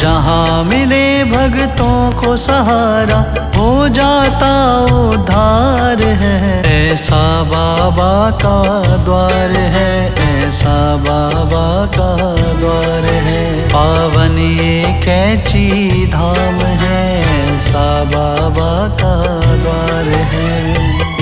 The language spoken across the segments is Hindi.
जहाँ मिले भक्तों को सहारा हो जाता उद्धार है। ऐसा बाबा का द्वार है, ऐसा बाबा का द्वार है। पावन ये कैची धाम है, ऐसा बाबा का द्वार है।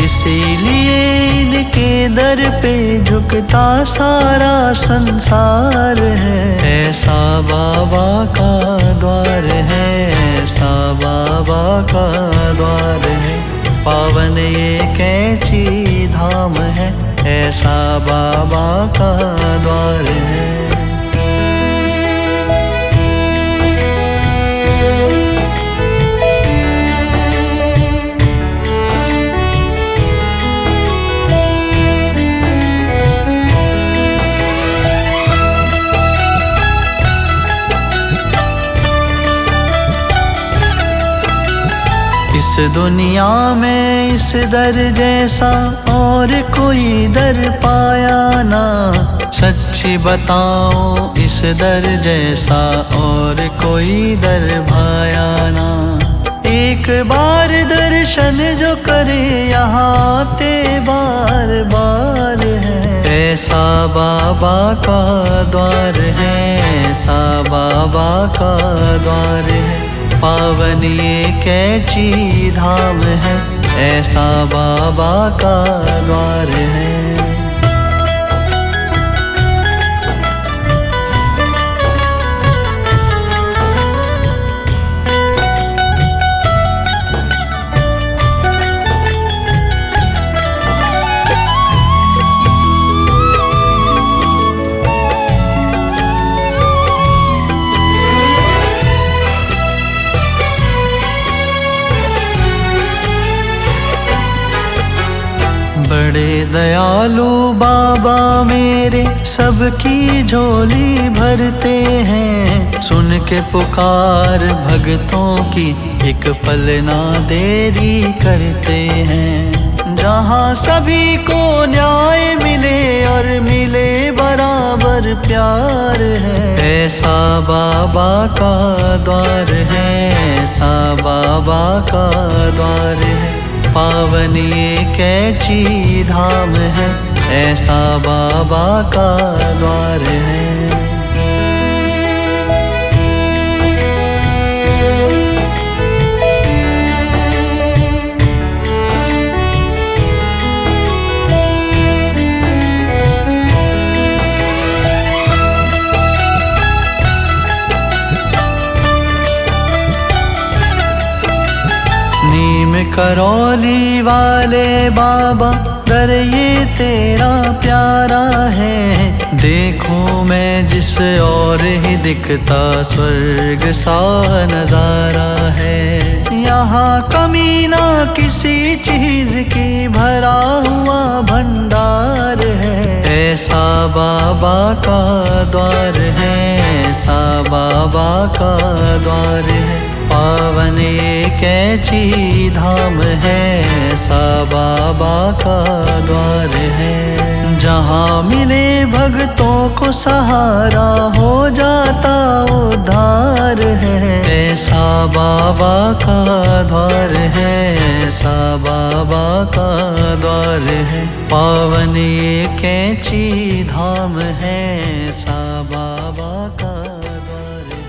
इसीलिए इनके दर पे झुकता सारा संसार है। ऐसा बाबा का द्वार है, ऐसा बाबा का द्वार है। पावन ये कैची धाम है, ऐसा बाबा का द्वार है। इस दुनिया में इस दर जैसा और कोई दर पाया ना। सच्ची बताओ इस दर जैसा और कोई दर भाया ना। एक बार दर्शन जो करे यहाँ आते बार बार है। ऐसा बाबा का द्वार है, ऐसा बाबा का द्वार है। पावन ये कैची धाम है, ऐसा बाबा का द्वार है। बड़े दयालु बाबा मेरे सबकी झोली भरते हैं। सुन के पुकार भक्तों की एक पल ना देरी करते हैं। जहाँ सभी को न्याय मिले और मिले बराबर प्यार है। ऐसा बाबा का द्वार है, ऐसा बाबा का द्वार है। पावन ये कैची धाम है, ऐसा बाबा का द्वार है। नीम करौली वाले बाबा दर ये तेरा प्यारा है। देखूं मैं जिस और ही दिखता स्वर्ग सा नजारा है। यहाँ कमी ना किसी चीज की, भरा हुआ भंडार है। ऐसा बाबा का द्वार है, ऐसा बाबा का द्वार है। पावन ये कैची धाम है, ऐसा बाबा का द्वार है। जहाँ मिले भक्तों को सहारा हो जाता उद्धार है। ऐसा बाबा का द्वार है, ऐसा बाबा का द्वार है। पावन ये कैची धाम है, ऐसा बाबा का द्वार है।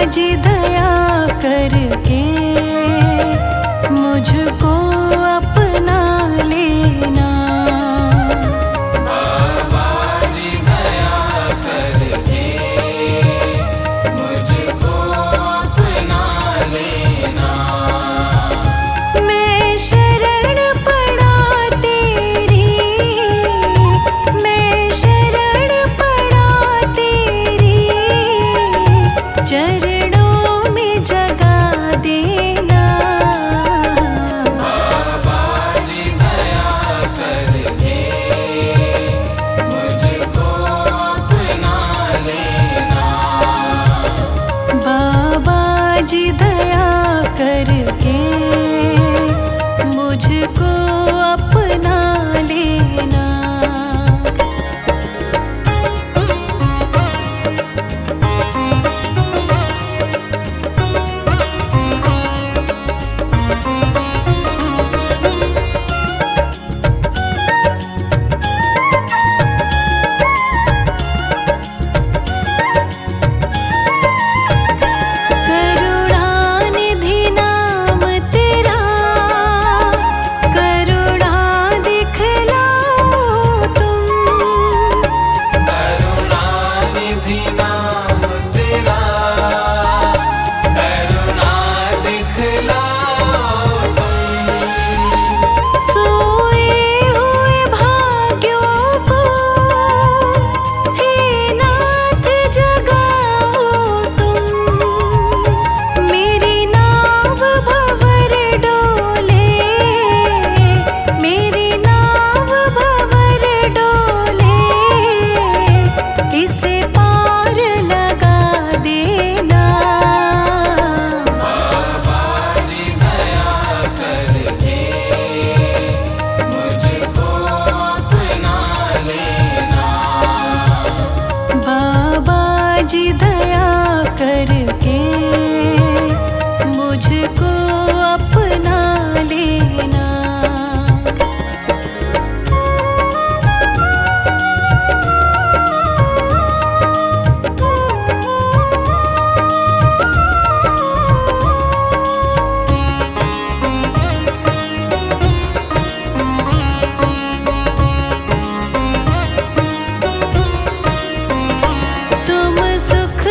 जी दया करके मुझको अपना लेना। बाबा जी दया करके मुझको अपना लेना। मैं शरण पड़ा तेरी, मैं शरण पड़ा तेरी चरणों जी दया करके मुझको अपना लेना। तुम सुख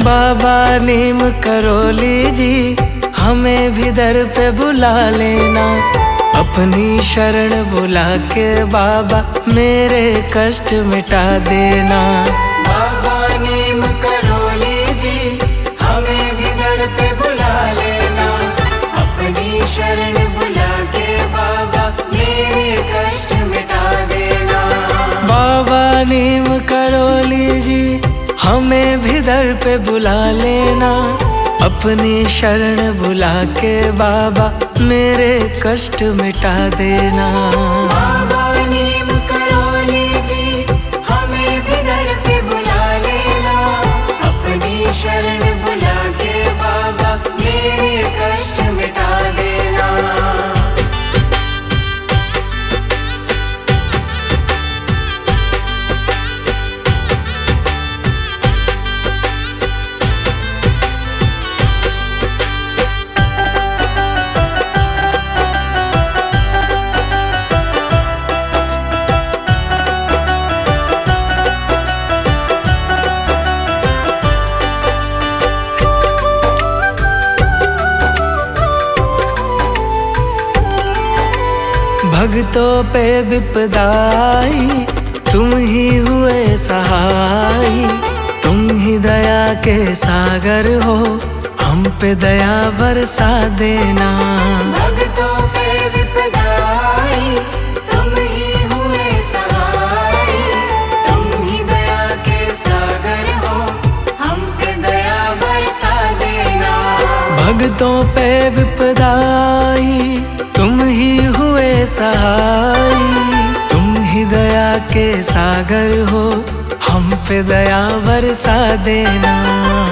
बाबा नीम करोली जी हमें भी दर पे बुला लेना, अपनी शरण बुला के बाबा मेरे कष्ट मिटा देना। बाबा नीम करोली जी हमें भी दर पे बुला लेना, अपनी शरण बुला के बाबा मेरे कष्ट मिटा देना। बाबा नीम करोली जी हमें भी दर पे बुला लेना, अपनी शरण बुला के बाबा मेरे कष्ट मिटा देना। बाबा नीम करोली जी हमें भी दर पे बुला लेना, अपनी शरण बुला के बाबा मेरे कष्ट मिटा देना। भक्तों पे विपदाई तुम ही हुए सहाय, तुम ही दया के सागर हो हम पे दया बरसा देना। भक्तों पे विपदाई तुम ही हुए सहाय, तुम ही दया के सागर हो हम पे दया बरसा देना। भक्तों पे विपदाई तुम ही हुए सहाय, तुम ही दया के सागर हो हम पे दया बरसा देना।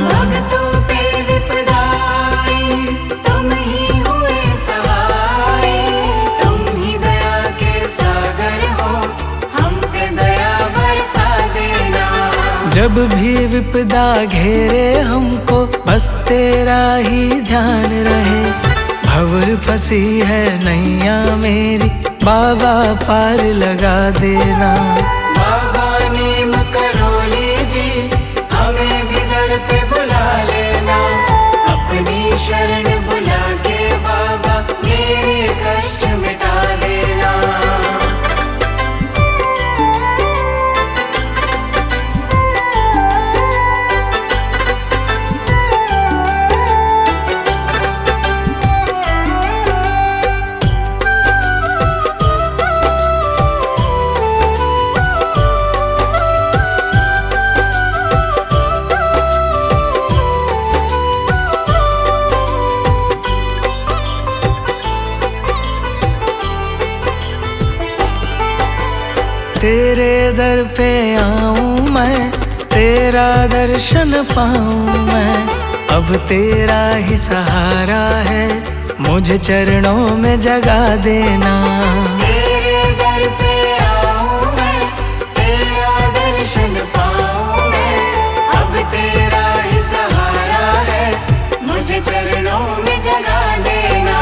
भक्तों पे विपदाई तुम ही हुए सहाय, तुम ही दया के सागर हो हम पे दया बरसा देना। जब भी विपदा घेरे हमको बस तेरा ही ध्यान रहे, भंवर फंसी है नैया मेरी बाबा पार लगा देना। बाबा नीम करोली जी हमें भी दर पे बुला लेना, अपनी शरण बुला के बाबा मेरे कष्ट मिटा देना। तेरे दर पे आऊं मैं, तेरा दर्शन पाऊं मैं, अब तेरा ही सहारा है मुझे चरणों में जगा देना। तेरे दर पे आऊं मैं, तेरा दर्शन पाऊं मैं, अब तेरा ही सहारा है मुझे चरणों में जगा देना।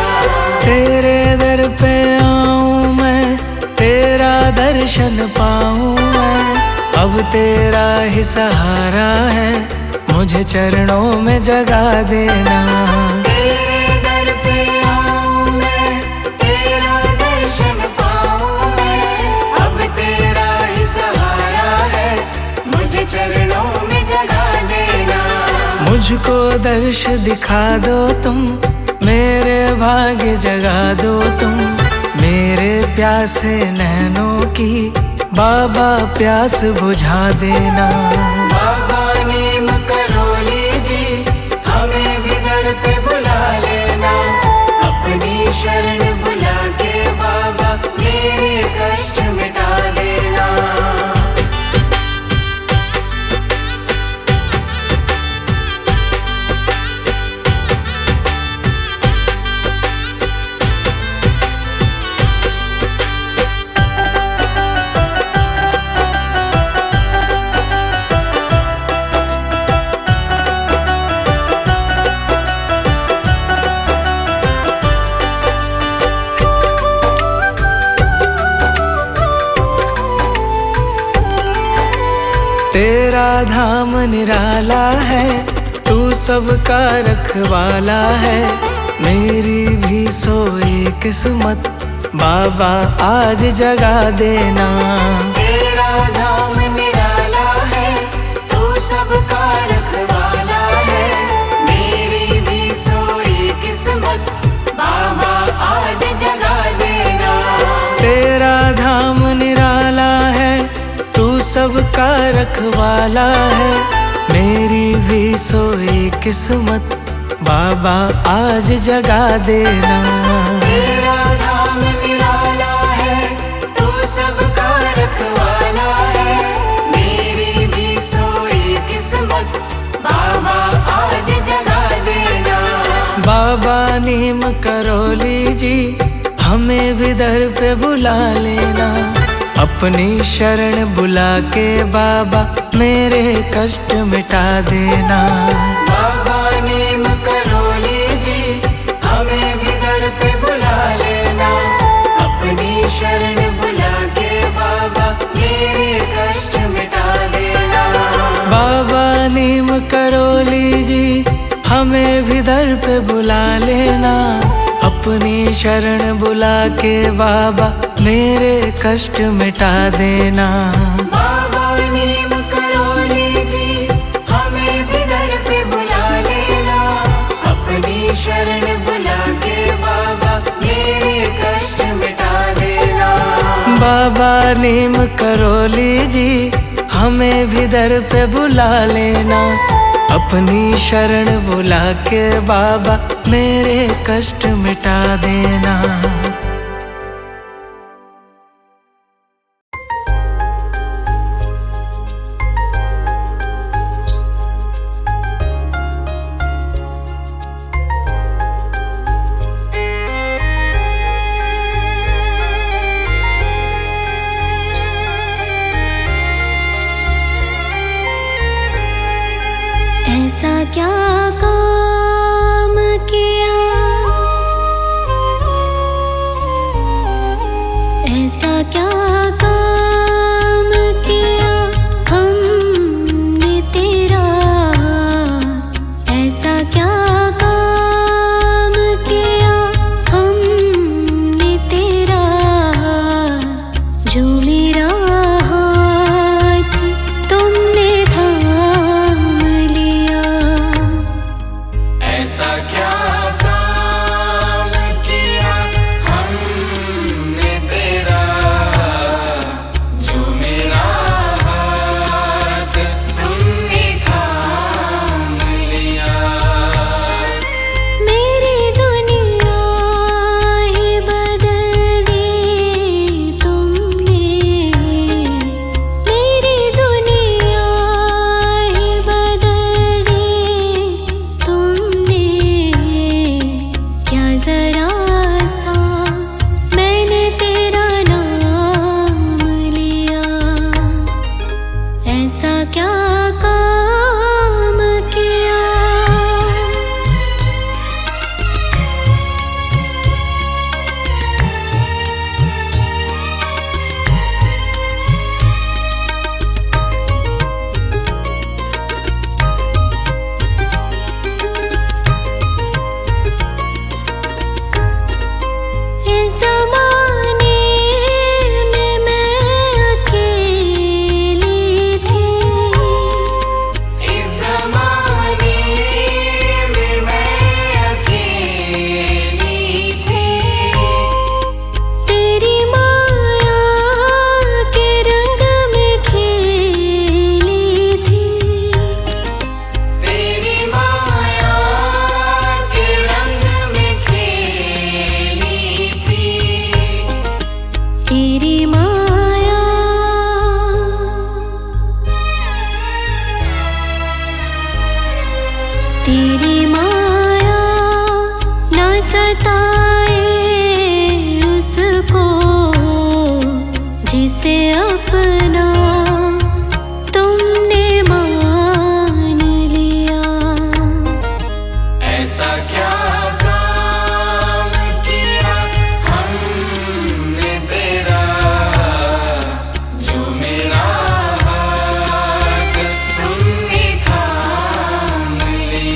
तेरे दर पे आऊं मैं, तेरा दर्शन पाऊं मैं, अब तेरा ही सहारा है मुझे चरणों में जगा देना। तेरे दर पे आऊं मैं, तेरा दर्शन पाऊं मैं, अब तेरा ही सहारा है मुझे चरणों में जगा देना। मुझको दर्श दिखा दो तुम, मेरे भाग्य जगा दो तुम, मेरे प्यासे नैनों की बाबा प्यास बुझा देना। बाबा नीम करोली जी हमें भी दर पे बुला लेना, अपनी शरण बुला के बाबा मेरे कष्ट मिटा देना। तेरा धाम निराला है, तू सबका रखवाला है, मेरी भी सोई किस्मत बाबा आज जगा देना। तेरा धाम निराला है, तू सबका रखवाला है, मेरी भी सोई किस्मत बाबा आज जगा देना। तेरा धाम निराला है, तू सबका रखवाला है, मेरी भी सोई किस्मत बाबा आज जगा देना। तेरा धाम निराला है, तू सबका रखवाला है, मेरी भी सोई किस्मत बाबा आज जगा देना। बाबा नीम करोली जी हमें भी दर पे बुला लेना, अपनी शरण बुला के बाबा मेरे कष्ट मिटा देना। बाबा नीम करोली जी हमें भी दर पे बुला लेना, अपनी शरण बुला के बाबा मेरे कष्ट मिटा देना। बाबा नीम करोली जी हमें भी दर पे बुला लेना, अपनी शरण बुला के बाबा मेरे कष्ट मिटा देना। बाबा नीम करोली जी हमें भी दर पे बुला लेना, अपनी शरण बुला के बाबा मेरे कष्ट मिटा देना। बाबा नीम करोली जी हमें भी दर पे बुला लेना, अपनी शरण बुला के बाबा मेरे कष्ट मिटा देना। ऐसा क्या काम किया, ऐसा क्या काम किया हमने तेरा, ऐसा क्या काम किया हमने तेरा, जो मेरा हाथ तुमने थाम लिया। ऐसा क्या काम किया हमने तेरा, जो मेरा हाथ तुमने थाम लिया। मेरी दुनिया ही बदल दी तुमने, मेरी दुनिया ही बदल दी तुमने, क्या जरा सा मैंने तेरा नाम लिया। ऐसा क्या काम किया। इस ज़माने में मैं अकेली थी, इस ज़माने में मैं अकेली थी, तेरी माया के रंग में खेली थी, तेरी माया के रंग में खेली थी। तेरी माया, तेरी माया ना सताए उसको जिसे अपना तुमने मान लिया। ऐसा क्या काम किया हमने तेरा, जो मेरा हाथ तुमने थाम लिया।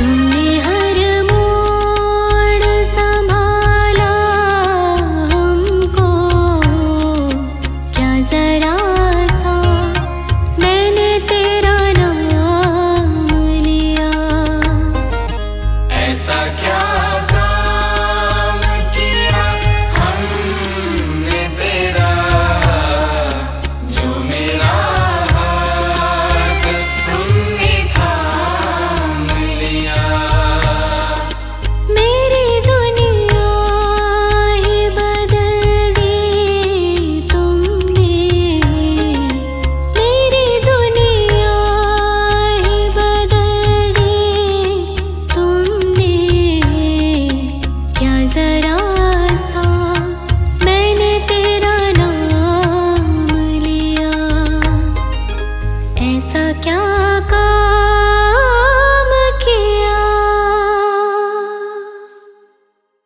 तुमने